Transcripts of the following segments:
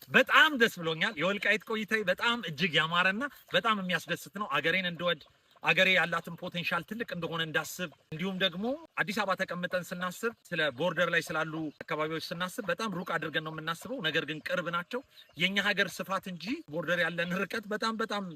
በጣም ደስ ብሎኛል። የወልቃይት ቆይታዬ በጣም እጅግ ያማረና በጣም የሚያስደስት ነው። አገሬን እንደወድ አገሬ ያላትን ፖቴንሻል ትልቅ እንደሆነ እንዳስብ እንዲሁም ደግሞ አዲስ አበባ ተቀምጠን ስናስብ ስለ ቦርደር ላይ ስላሉ አካባቢዎች ስናስብ በጣም ሩቅ አድርገን ነው የምናስበው። ነገር ግን ቅርብ ናቸው። የኛ ሀገር ስፋት እንጂ ቦርደር ያለን ርቀት በጣም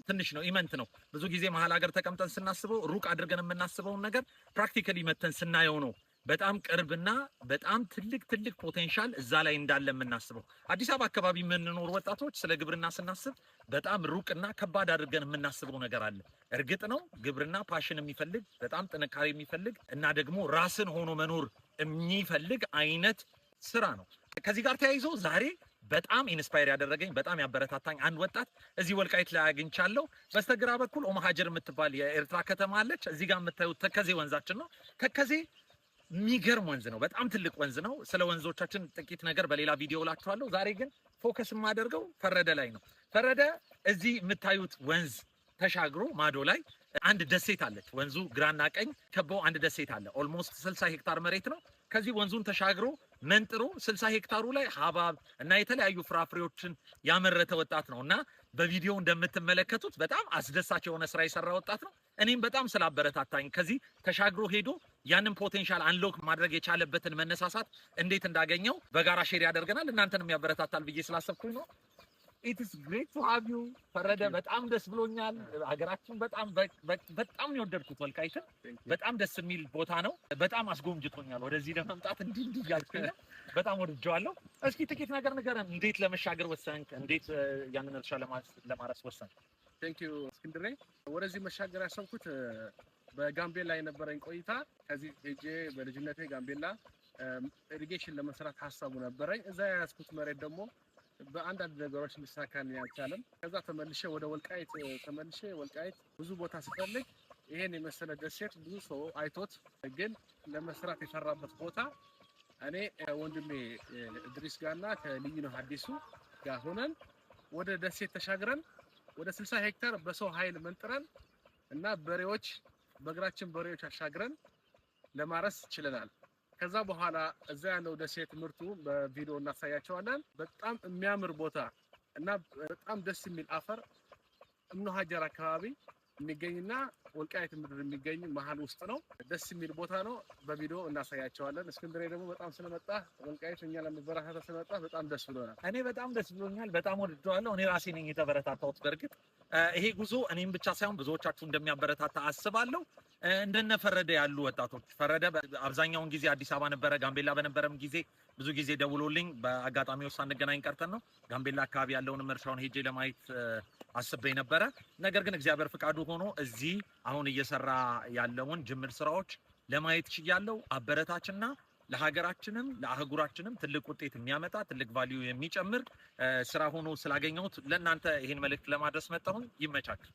ትንሽ ነው፣ ኢመንት ነው። ብዙ ጊዜ መሀል ሀገር ተቀምጠን ስናስበው ሩቅ አድርገን የምናስበውን ነገር ፕራክቲካሊ መተን ስናየው ነው በጣም ቅርብና በጣም ትልቅ ፖቴንሻል እዛ ላይ እንዳለ የምናስበው። አዲስ አበባ አካባቢ የምንኖር ወጣቶች ስለ ግብርና ስናስብ በጣም ሩቅና ከባድ አድርገን የምናስበው ነገር አለ። እርግጥ ነው ግብርና ፓሽን የሚፈልግ በጣም ጥንካሬ የሚፈልግ እና ደግሞ ራስን ሆኖ መኖር የሚፈልግ አይነት ስራ ነው። ከዚህ ጋር ተያይዞ ዛሬ በጣም ኢንስፓየር ያደረገኝ በጣም ያበረታታኝ አንድ ወጣት እዚህ ወልቃይት ላይ አግኝቻለሁ። በስተግራ በኩል ኦማሃጀር የምትባል የኤርትራ ከተማ አለች። እዚህ ጋር የምታዩት ተከዜ ወንዛችን ነው። ተከዜ የሚገርም ወንዝ ነው። በጣም ትልቅ ወንዝ ነው። ስለ ወንዞቻችን ጥቂት ነገር በሌላ ቪዲዮ ላችኋለሁ። ዛሬ ግን ፎከስ የማደርገው ፈረደ ላይ ነው። ፈረደ እዚህ የምታዩት ወንዝ ተሻግሮ ማዶ ላይ አንድ ደሴት አለች። ወንዙ ግራና ቀኝ ከበው አንድ ደሴት አለ። ኦልሞስት 60 ሄክታር መሬት ነው። ከዚህ ወንዙን ተሻግሮ መንጥሮ 60 ሄክታሩ ላይ ሀባብ እና የተለያዩ ፍራፍሬዎችን ያመረተ ወጣት ነው እና በቪዲዮ እንደምትመለከቱት በጣም አስደሳች የሆነ ስራ የሰራ ወጣት ነው። እኔም በጣም ስላበረታታኝ ከዚህ ተሻግሮ ሄዶ ያንን ፖቴንሻል አንሎክ ማድረግ የቻለበትን መነሳሳት እንዴት እንዳገኘው በጋራ ሼር ያደርገናል። እናንተንም ያበረታታል ብዬ ስላሰብኩኝ ነው። It is great to have you ፈረደ። በጣም ደስ ብሎኛል። ሀገራችን በጣም ነው የወደድኩት። ወልቃይትን በጣም ደስ የሚል ቦታ ነው። በጣም አስጎምጅቶኛል ወደዚህ ለመምጣት እንዲህ እያልኩኝ በጣም ወድጀዋለሁ። እስኪ ጥቂት ነገር ንገረን። እንዴት ለመሻገር ወሰንክ? እንዴት ያንን እርሻ ለማረስ ወሰንክ? ቴንክ ዩ እስክንድሬ። ወደዚህ መሻገር ያሰብኩት በጋምቤላ የነበረኝ ቆይታ ከዚህ ሄጄ በልጅነቴ ጋምቤላ ኢሪጌሽን ለመስራት ሀሳቡ ነበረኝ። እዛ የያዝኩት መሬት ደግሞ በአንዳንድ ነገሮች ሊሳካልኝ አልቻለም። ከዛ ተመልሼ ወደ ወልቃይት ወልቃይት ብዙ ቦታ ስፈልግ ይሄን የመሰለ ደሴት ብዙ ሰው አይቶት ግን ለመስራት የፈራበት ቦታ እኔ ወንድሜ እድሪስ ጋርና ከልዩ ነው አዲሱ ጋር ሆነን ወደ ደሴት ተሻግረን ወደ 60 ሄክታር በሰው ኃይል መንጥረን እና በእግራችን በሬዎች አሻግረን ለማረስ ችለናል። ከዛ በኋላ እዛ ያለው ደሴት ምርቱ በቪዲዮ እናሳያቸዋለን። በጣም የሚያምር ቦታ እና በጣም ደስ የሚል አፈር እምነሃጀር አካባቢ የሚገኝና ወልቃይት ምድር የሚገኝ መሀል ውስጥ ነው። ደስ የሚል ቦታ ነው። በቪዲዮ እናሳያቸዋለን። እስክንድሬ ደግሞ በጣም ስለመጣ ወልቃይት እኛ ለመበረታታት ስለመጣ በጣም ደስ ብሎናል። እኔ በጣም ደስ ብሎኛል። በጣም ወድጀዋለሁ። እኔ ራሴ ነኝ የተበረታታሁት። በእርግጥ ይሄ ጉዞ እኔም ብቻ ሳይሆን ብዙዎቻችሁ እንደሚያበረታታ አስባለሁ። እንደነ ፈረደ ያሉ ወጣቶች ፈረደ አብዛኛውን ጊዜ አዲስ አበባ ነበረ። ጋምቤላ በነበረም ጊዜ ብዙ ጊዜ ደውሎልኝ በአጋጣሚው ሳንገናኝ ቀርተን ነው ጋምቤላ አካባቢ ያለውን እርሻውን ሄጄ ለማየት አስቤ ነበረ። ነገር ግን እግዚአብሔር ፍቃዱ ሆኖ እዚህ አሁን እየሰራ ያለውን ጅምር ስራዎች ለማየት ችያለሁ። አበረታችና ለሀገራችንም ለአህጉራችንም ትልቅ ውጤት የሚያመጣ ትልቅ ቫልዩ የሚጨምር ስራ ሆኖ ስላገኘሁት ለእናንተ ይህን መልእክት ለማድረስ መጣሁኝ። ይመቻችሁ።